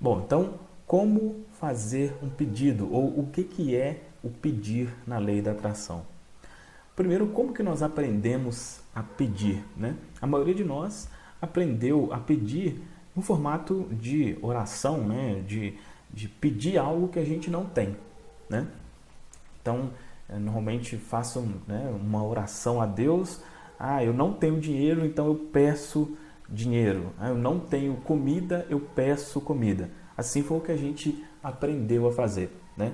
Bom, então, como fazer um pedido? Ou o que é o pedir na lei da atração? Primeiro, como que nós aprendemos a pedir, né? A maioria de nós aprendeu a pedir no formato de oração, né? De pedir algo que a gente não tem, né? Então, normalmente faço, né, uma oração a Deus. Eu não tenho dinheiro, então eu peço dinheiro. Eu não tenho comida, eu peço comida. Assim foi o que a gente aprendeu a fazer, né?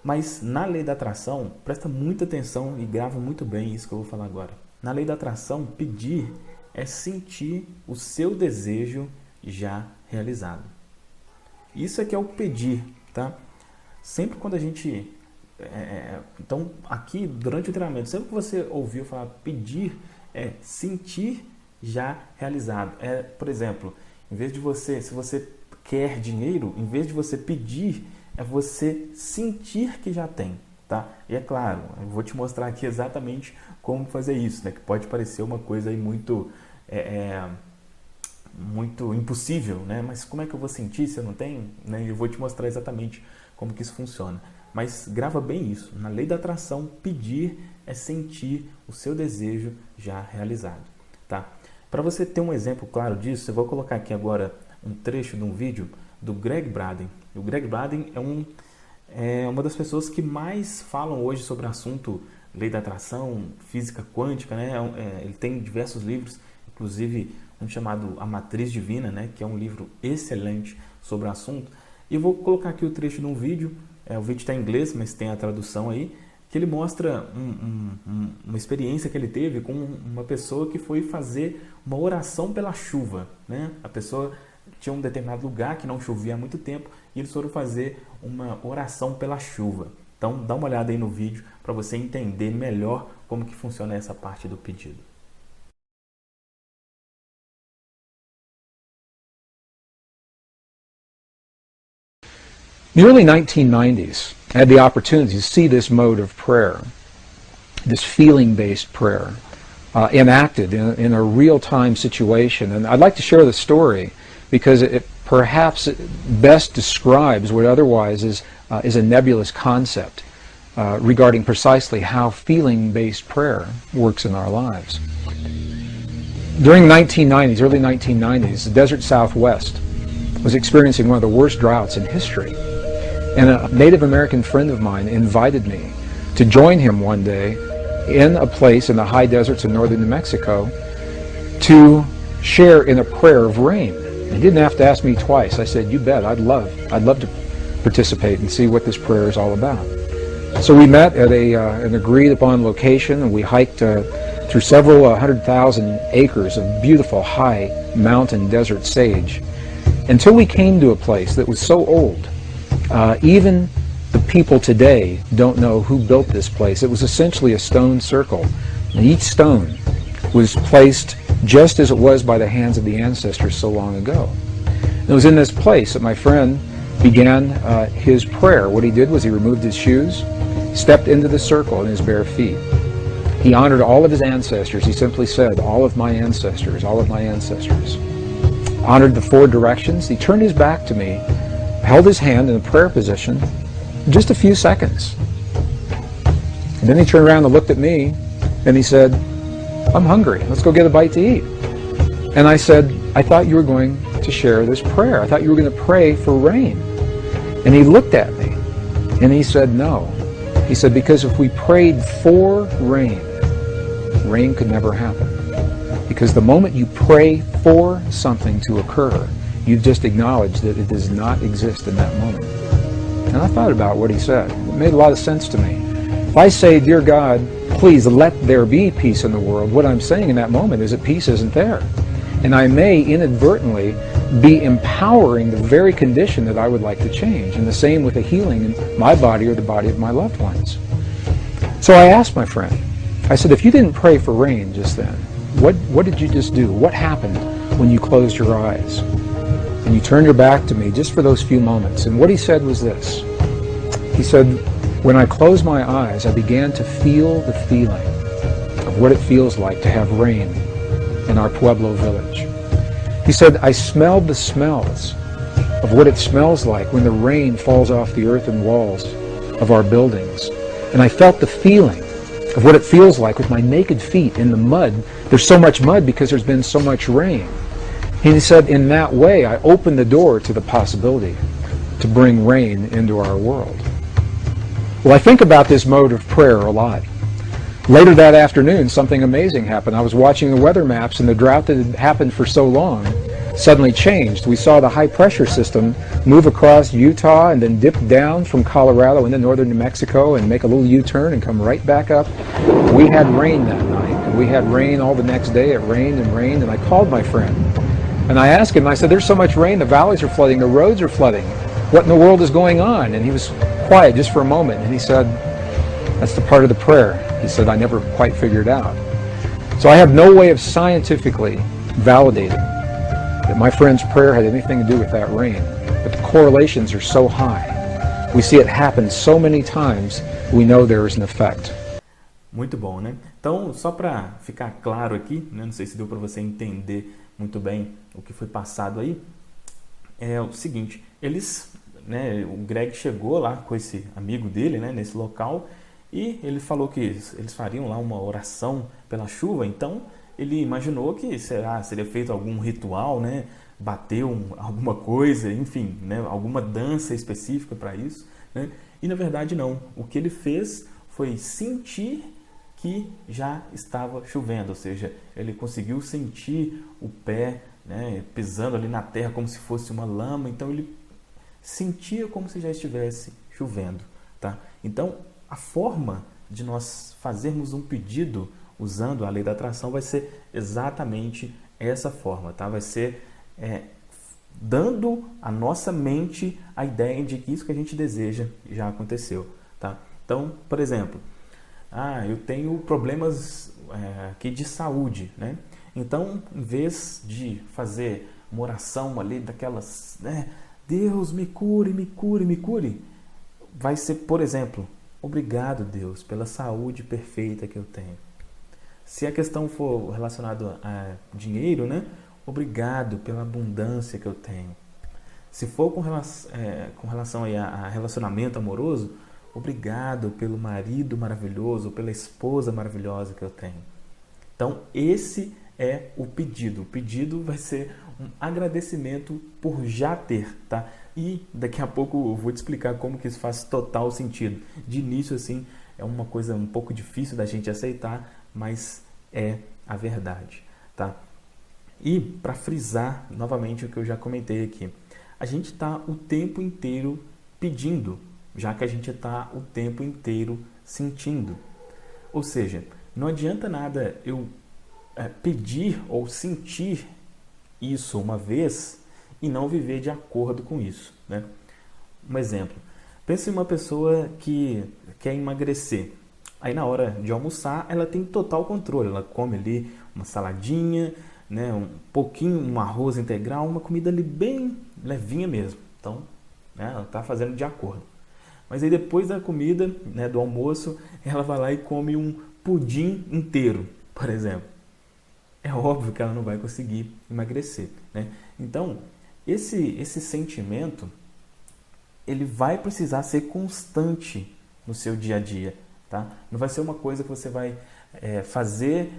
Mas na lei da atração, presta muita atenção e grava muito bem isso que eu vou falar agora. Na lei da atração, pedir é sentir o seu desejo já realizado. Isso é que é o pedir, tá? Sempre quando a gente... Então, aqui, durante o treinamento, sempre que você ouviu falar pedir, é sentir já realizado. Por exemplo, em vez de você, se você quer dinheiro, em vez de você pedir, é você sentir que já tem, tá? E é claro, eu vou te mostrar aqui exatamente como fazer isso, né? Que pode parecer uma coisa aí muito impossível, né? Mas como é que eu vou sentir se eu não tenho? Né? Eu vou te mostrar exatamente como que isso funciona. Mas grava bem isso. Na lei da atração, pedir é sentir o seu desejo já realizado, tá? Para você ter um exemplo claro disso, eu vou colocar aqui agora um trecho de um vídeo do Greg Braden. O Greg Braden é uma das pessoas que mais falam hoje sobre o assunto lei da atração, física quântica, né? Ele tem diversos livros, inclusive um chamado A Matriz Divina, né? Que é um livro excelente sobre o assunto. E eu vou colocar aqui o trecho de um vídeo. O vídeo está em inglês, mas tem a tradução aí, que ele mostra uma experiência que ele teve com uma pessoa que foi fazer uma oração pela chuva, né? A pessoa tinha um determinado lugar que não chovia há muito tempo e eles foram fazer uma oração pela chuva. Então, dá uma olhada aí no vídeo para você entender melhor como que funciona essa parte do pedido. In the early 1990s, I had the opportunity to see this mode of prayer, this feeling-based prayer, enacted in a real-time situation. And I'd like to share the story because it perhaps best describes what otherwise is a nebulous concept regarding precisely how feeling-based prayer works in our lives. During the 1990s, early 1990s, the desert Southwest was experiencing one of the worst droughts in history. And a Native American friend of mine invited me to join him one day in a place in the high deserts of northern New Mexico to share in a prayer of rain. He didn't have to ask me twice. I said, you bet, I'd love to participate and see what this prayer is all about. So we met at an agreed upon location, and we hiked through several 100,000 acres of beautiful high mountain desert sage until we came to a place that was so old. Even the people today don't know who built this place. It was essentially a stone circle. And each stone was placed just as it was by the hands of the ancestors so long ago. And it was in this place that my friend began his prayer. What he did was he removed his shoes, stepped into the circle in his bare feet. He honored all of his ancestors. He simply said, all of my ancestors, all of my ancestors. Honored the four directions. He turned his back to me, held his hand in a prayer position just a few seconds. And then he turned around and looked at me and he said, I'm hungry. Let's go get a bite to eat. And I said, I thought you were going to share this prayer. I thought you were going to pray for rain. And he looked at me and he said, no. He said, because if we prayed for rain, rain could never happen. Because the moment you pray for something to occur, you've just acknowledged that it does not exist in that moment. And I thought about what he said. It made a lot of sense to me. If I say, dear God, please let there be peace in the world, what I'm saying in that moment is that peace isn't there. And I may inadvertently be empowering the very condition that I would like to change. And the same with a healing in my body or the body of my loved ones. So I asked my friend, I said, if you didn't pray for rain just then, what did you just do? What happened when you closed your eyes? And you turned your back to me just for those few moments. And what he said was this. He said, when I closed my eyes, I began to feel the feeling of what it feels like to have rain in our Pueblo village. He said, I smelled the smells of what it smells like when the rain falls off the earthen walls of our buildings. And I felt the feeling of what it feels like with my naked feet in the mud. There's so much mud because there's been so much rain. And he said, in that way, I opened the door to the possibility to bring rain into our world. Well, I think about this mode of prayer a lot. Later that afternoon, something amazing happened. I was watching the weather maps, and the drought that had happened for so long suddenly changed. We saw the high-pressure system move across Utah and then dip down from Colorado into northern New Mexico and make a little U-turn and come right back up. We had rain that night, and we had rain all the next day. It rained, and I called my friend. And I asked him, I said, there's so much rain, the valleys are flooding, the roads are flooding. What in the world is going on? And he was quiet just for a moment, and he said, that's the part of the prayer. He said, I never quite figured out. So I have no way of scientifically validating that my friend's prayer had anything to do with that rain. But the correlations are so high. We see it happen so many times, we know there is an effect. Muito bom, né? Então, só para ficar claro aqui, né? Não sei se deu para você entender muito bem o que foi passado aí, é o seguinte, o Greg chegou lá com esse amigo dele, né, nesse local, e ele falou que eles fariam lá uma oração pela chuva. Então ele imaginou que seria feito algum ritual, né, bateu alguma coisa, enfim, né, alguma dança específica para isso, né? E na verdade não. O que ele fez foi sentir que já estava chovendo, ou seja, ele conseguiu sentir o pé, né, pisando ali na terra como se fosse uma lama. Então ele sentia como se já estivesse chovendo, tá? Então a forma de nós fazermos um pedido usando a lei da atração vai ser exatamente essa forma, tá? Vai ser dando à nossa mente a ideia de que isso que a gente deseja já aconteceu, tá? Então, por exemplo, eu tenho problemas aqui de saúde, né? Então, em vez de fazer uma oração ali daquelas, né, Deus me cure, me cure, me cure, vai ser, por exemplo, obrigado, Deus, pela saúde perfeita que eu tenho. Se a questão for relacionada a dinheiro, né? Obrigado pela abundância que eu tenho. Se for com relação aí a relacionamento amoroso, obrigado pelo marido maravilhoso, pela esposa maravilhosa que eu tenho. Então, esse é o pedido. O pedido vai ser um agradecimento por já ter, tá? E daqui a pouco eu vou te explicar como que isso faz total sentido. De início, assim, é uma coisa um pouco difícil da gente aceitar, mas é a verdade, tá? E para frisar novamente o que eu já comentei aqui, a gente está o tempo inteiro pedindo, já que a gente está o tempo inteiro sentindo. Ou seja, não adianta nada eu pedir ou sentir isso uma vez e não viver de acordo com isso, né? Um exemplo, pense em uma pessoa que quer emagrecer. Aí na hora de almoçar ela tem total controle, ela come ali uma saladinha, né, um pouquinho, um arroz integral, uma comida ali bem levinha mesmo. Então, né, ela está fazendo de acordo. Mas aí depois da comida, né, do almoço, ela vai lá e come um pudim inteiro, por exemplo. É óbvio que ela não vai conseguir emagrecer, né? Então, esse sentimento, ele vai precisar ser constante no seu dia a dia, tá? Não vai ser uma coisa que você vai fazer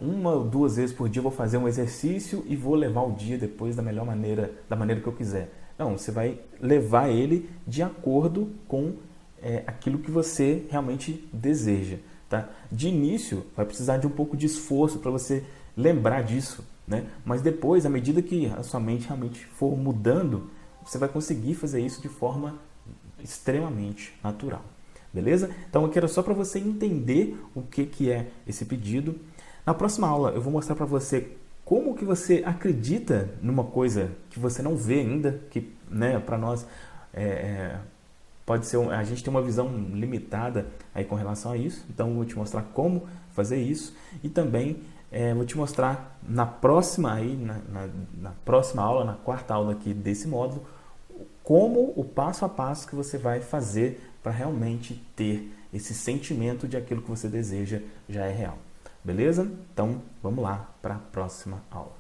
uma ou duas vezes por dia, eu vou fazer um exercício e vou levar o dia depois da maneira que eu quiser. Não, você vai levar ele de acordo com aquilo que você realmente deseja, tá? De início, vai precisar de um pouco de esforço para você lembrar disso, né? Mas depois, à medida que a sua mente realmente for mudando, você vai conseguir fazer isso de forma extremamente natural. Beleza? Então aqui era só para você entender o que é esse pedido. Na próxima aula eu vou mostrar para você como que você acredita numa coisa que você não vê ainda, que, né, para nós pode ser a gente tem uma visão limitada aí com relação a isso. Então eu vou te mostrar como fazer isso e também vou te mostrar na próxima na próxima aula, na quarta aula aqui desse módulo, como o passo a passo que você vai fazer para realmente ter esse sentimento de aquilo que você deseja já é real. Beleza? Então, vamos lá para a próxima aula.